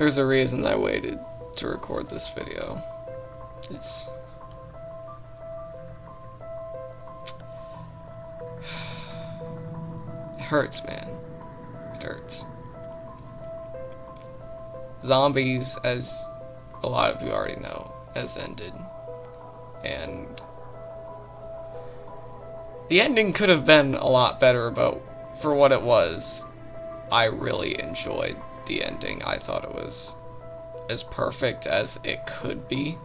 There's a reason I waited to record this video. It hurts, man. It hurts. Zombies, as a lot of you already know, has ended. And the ending could have been a lot better, but for what it was, I really enjoyed the ending. I thought it was as perfect as it could be,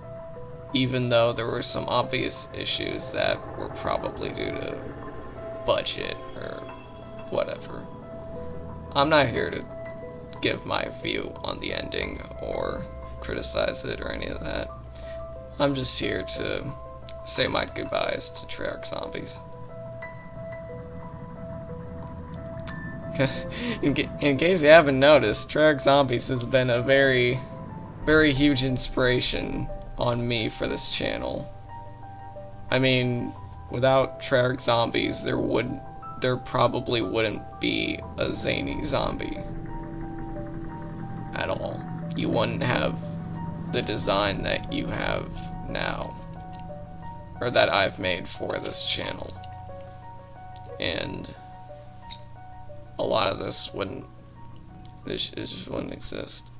even though there were some obvious issues that were probably due to budget or whatever. I'm not here to give my view on the ending or criticize it or any of that. I'm just here to say my goodbyes to Treyarch Zombies. In case you haven't noticed, Treyarch Zombies has been a very, very huge inspiration on me for this channel. I mean, without Treyarch Zombies, there probably wouldn't be a zany zombie at all. You wouldn't have the design that you have now, or that I've made for this channel. And a lot of this just wouldn't exist.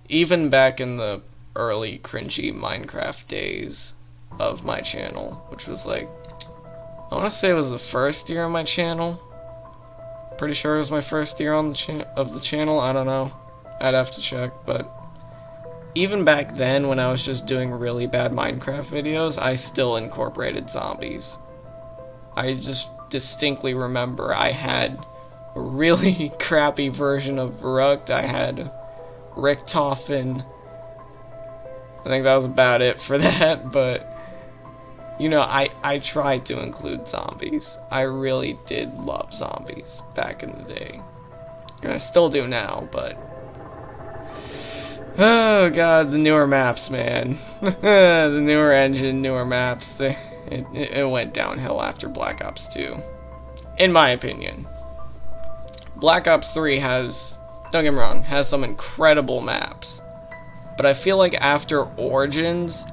Even back in the early cringy Minecraft days of my channel, which was like, I want to say it was the first year of my channel. Pretty sure it was my first year on the channel. I don't know. I'd have to check, but even back then, when I was just doing really bad Minecraft videos, I still incorporated zombies. I just distinctly remember I had a really crappy version of Verrucht. I had Richtofen. I think that was about it for that, but you know, I tried to include zombies. I really did love zombies back in the day. And I still do now, but oh god, the newer maps, man. The newer engine, newer maps, it went downhill after Black Ops 2. In my opinion. Black Ops 3 has, don't get me wrong, has some incredible maps. But I feel like after Origins,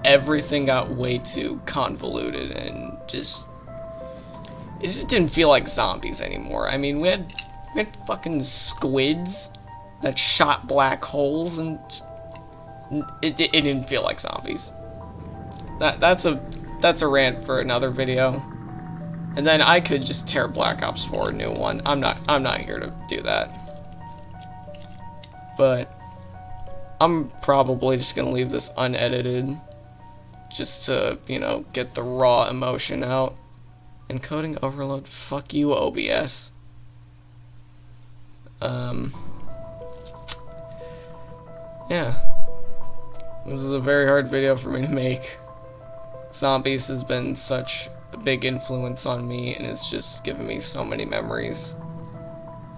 everything got way too convoluted and it just didn't feel like zombies anymore. I mean, we had fucking squids that shot black holes, and it didn't feel like zombies. That's a rant for another video. And then I could just tear Black Ops 4 a new one. I'm not here to do that. But I'm probably just gonna leave this unedited, just to, you know, get the raw emotion out. Encoding overload, fuck you, OBS. Yeah. This is a very hard video for me to make. Zombies has been such a big influence on me, and it's just given me so many memories.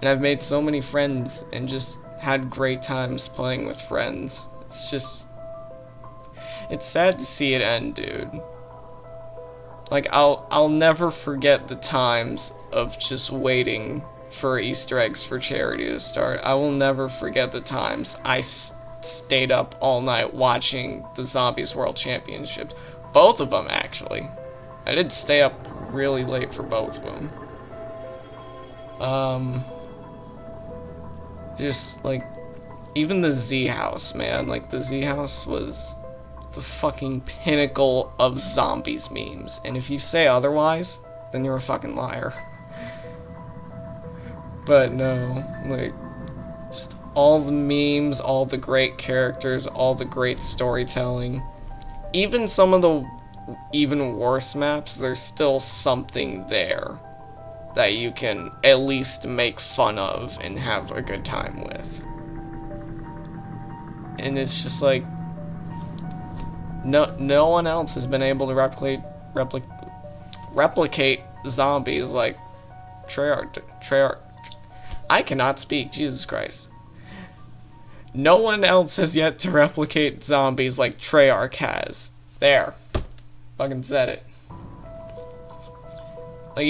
And I've made so many friends, and just had great times playing with friends. It's sad to see it end, dude. Like, I'll never forget the times of just waiting for Easter eggs for charity to start. I will never forget the times I stayed up all night watching the Zombies World Championships. Both of them, actually. I did stay up really late for both of them. Just, like, even the Z House, man. Like, the Z House was the fucking pinnacle of zombies memes. And if you say otherwise, then you're a fucking liar. But no, like, just all the memes, all the great characters, all the great storytelling. Even some of the even worse maps, there's still something there that you can at least make fun of and have a good time with. And it's just like, no one else has been able to replicate zombies like Treyarch. I cannot speak, Jesus Christ. No one else has yet to replicate zombies like Treyarch has. There. Fucking said it. Like,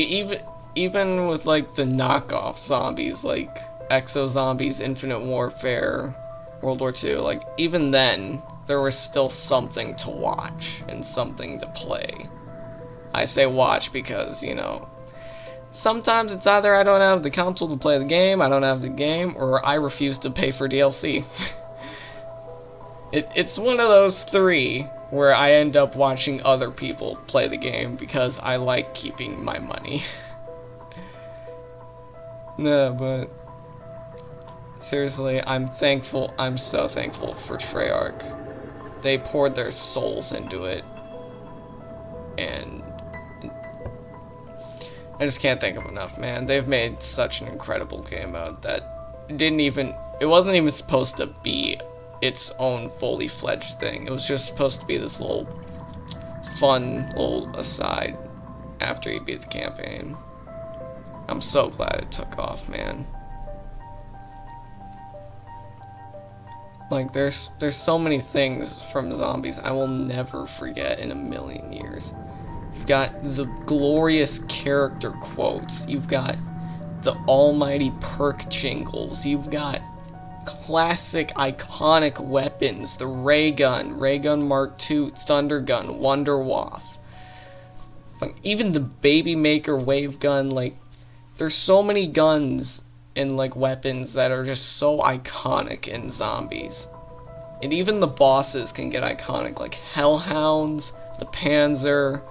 even with, like, the knockoff zombies, like Exo Zombies, Infinite Warfare, World War II, like, even then, there was still something to watch and something to play. I say watch because, you know, sometimes it's either I don't have the console to play the game, I don't have the game, or I refuse to pay for DLC. It's one of those three where I end up watching other people play the game because I like keeping my money. No, but seriously, I'm thankful. I'm so thankful for Treyarch. They poured their souls into it, and I just can't thank them enough, man. They've made such an incredible game mode that it wasn't even supposed to be its own fully fledged thing. It was just supposed to be this little fun little aside after you beat the campaign. I'm so glad it took off, man. Like, there's so many things from Zombies I will never forget in a million years. You've got the glorious character quotes. You've got the almighty perk jingles. You've got classic iconic weapons. The ray gun Mark II, thunder gun, Wonder Waff. Like, even the baby maker wave gun. Like, there's so many guns and like weapons that are just so iconic in Zombies. And even the bosses can get iconic, like Hellhounds, the Panzer,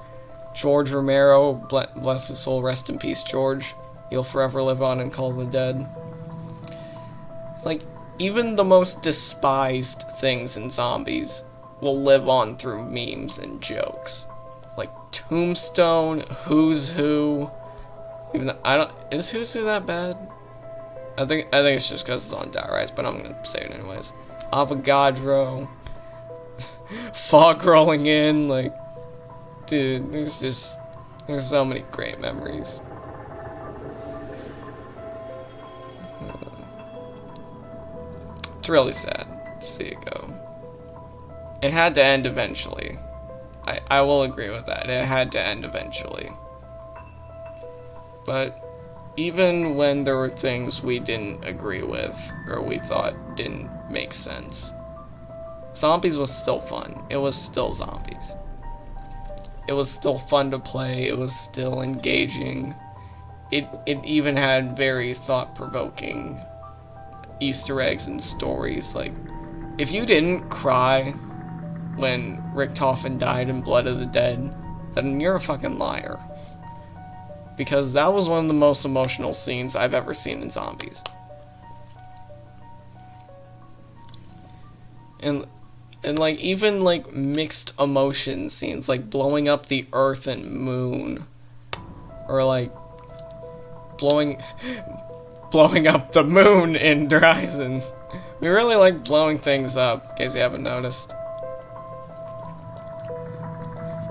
George Romero, bless his soul, rest in peace, George. You'll forever live on in Call of the Dead. It's like, even the most despised things in Zombies will live on through memes and jokes. Like Tombstone, Who's Who. Even though is Who's Who that bad? I think it's just because it's on Rise, but I'm gonna say it anyways. Avogadro, fog rolling in, like, dude, there's so many great memories. It's really sad to see it go. It had to end eventually. I will agree with that. It had to end eventually. But even when there were things we didn't agree with, or we thought didn't make sense, Zombies was still fun. It was still Zombies. It was still fun to play. It was still engaging. It even had very thought-provoking Easter eggs and stories. Like, if you didn't cry when Richtofen died in Blood of the Dead, then you're a fucking liar. Because that was one of the most emotional scenes I've ever seen in Zombies. And like, even like mixed emotion scenes, like blowing up the earth and moon, or like blowing up the moon in Horizon. We really like blowing things up, in case you haven't noticed.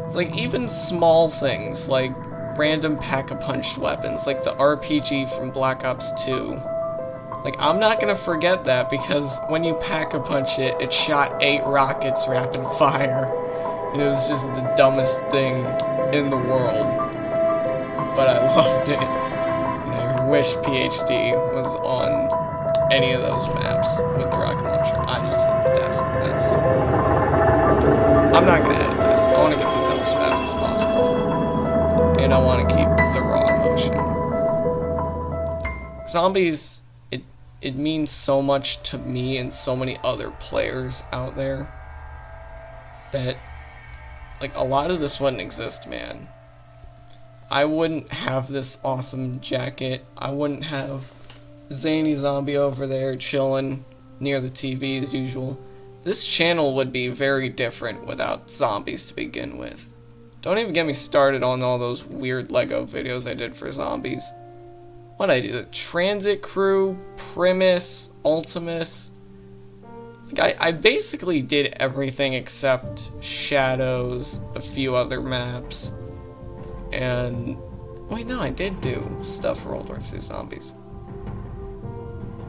It's like, even small things, like random pack-a-punched weapons, like the RPG from Black Ops 2. Like, I'm not gonna forget that, because when you pack-a-punch it, it shot 8 rockets rapid fire. And it was just the dumbest thing in the world. But I loved it. And I wish PhD was on any of those maps with the rocket launcher. I just hit the desk. I'm not gonna edit this. I want to get this up as fast as possible. And I want to keep the raw emotion. Zombies, it means so much to me and so many other players out there that, like, a lot of this wouldn't exist, man. I wouldn't have this awesome jacket. I wouldn't have Zany Zombie over there chilling near the TV as usual. This channel would be very different without Zombies to begin with. Don't even get me started on all those weird Lego videos I did for Zombies. What'd I do? The Transit Crew, Primus, Ultimus. Like, I basically did everything except Shadows, a few other maps, and... Wait, no, I did do stuff for World War II Zombies.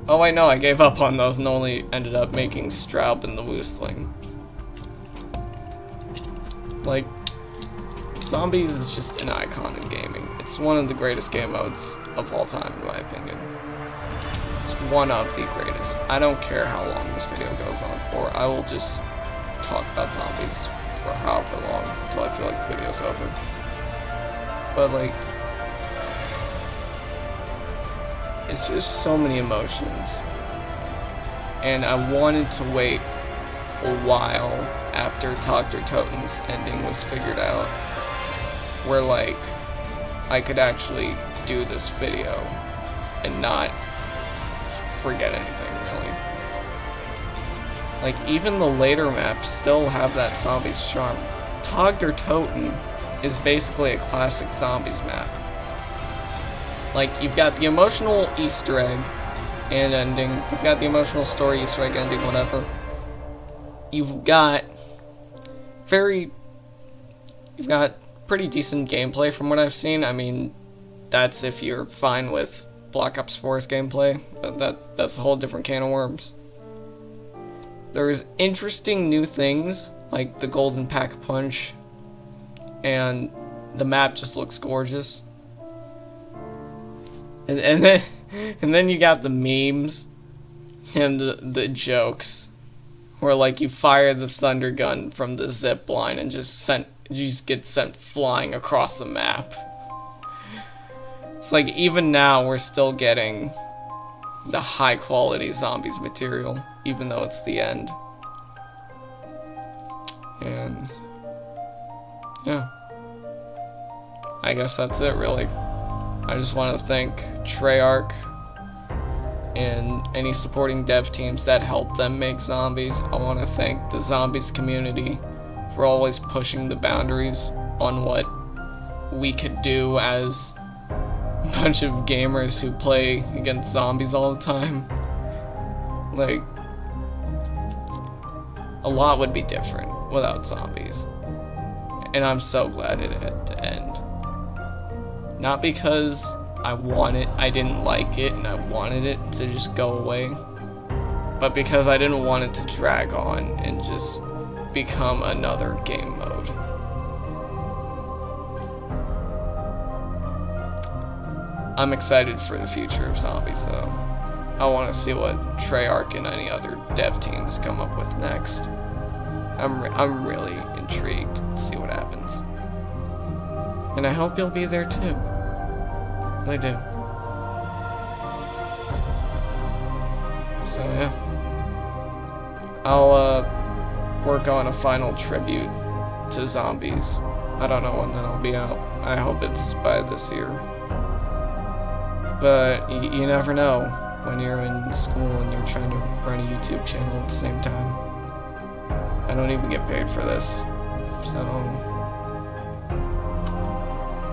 Oh, wait, no, I gave up on those and only ended up making Straub and the Woostling. Like, Zombies is just an icon in gaming. It's one of the greatest game modes of all time, in my opinion. It's one of the greatest. I don't care how long this video goes on for. I will just talk about zombies for however long until I feel like the video's over. But like, it's just so many emotions. And I wanted to wait a while after Dr. Toten's ending was figured out, where like I could actually do this video and not forget anything really. Like even the later maps still have that zombies charm. Dr. Toten is basically a classic zombies map. Like you've got the emotional Easter egg and ending, you've got the emotional story Easter egg ending, whatever. You've got pretty decent gameplay from what I've seen. I mean, that's if you're fine with Black Ops 4's gameplay, but that's a whole different can of worms. There's interesting new things, like the Golden Pack Punch, and the map just looks gorgeous. And then you got the memes and the jokes, where like you fire the thunder gun from the zip line and you just get sent flying across the map. It's like even now we're still getting the high quality zombies material, even though it's the end. And yeah, I guess that's it really. I just want to thank Treyarch and any supporting dev teams that help them make zombies. I want to thank the zombies community for always pushing the boundaries on what we could do as a bunch of gamers who play against zombies all the time. Like, a lot would be different without zombies, and I'm so glad it had to end. Not because I didn't like it and I wanted it to just go away, but because I didn't want it to drag on and just become another game mode. I'm excited for the future of zombies though. I want to see what Treyarch and any other dev teams come up with next. I'm really intrigued to see what happens. And I hope you'll be there too. I really do. So yeah. I'll work on a final tribute to zombies. I don't know when that'll be out. I hope it's by this year. But you never know when you're in school and you're trying to run a YouTube channel at the same time. I don't even get paid for this. So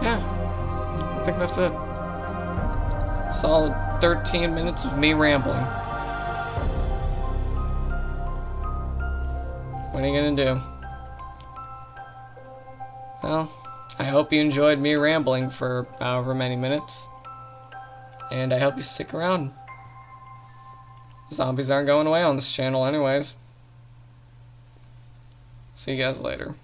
yeah, I think that's it. Solid 13 minutes of me rambling. What are you gonna do? Well, I hope you enjoyed me rambling for however many minutes. And I hope you stick around. Zombies aren't going away on this channel anyways. See you guys later.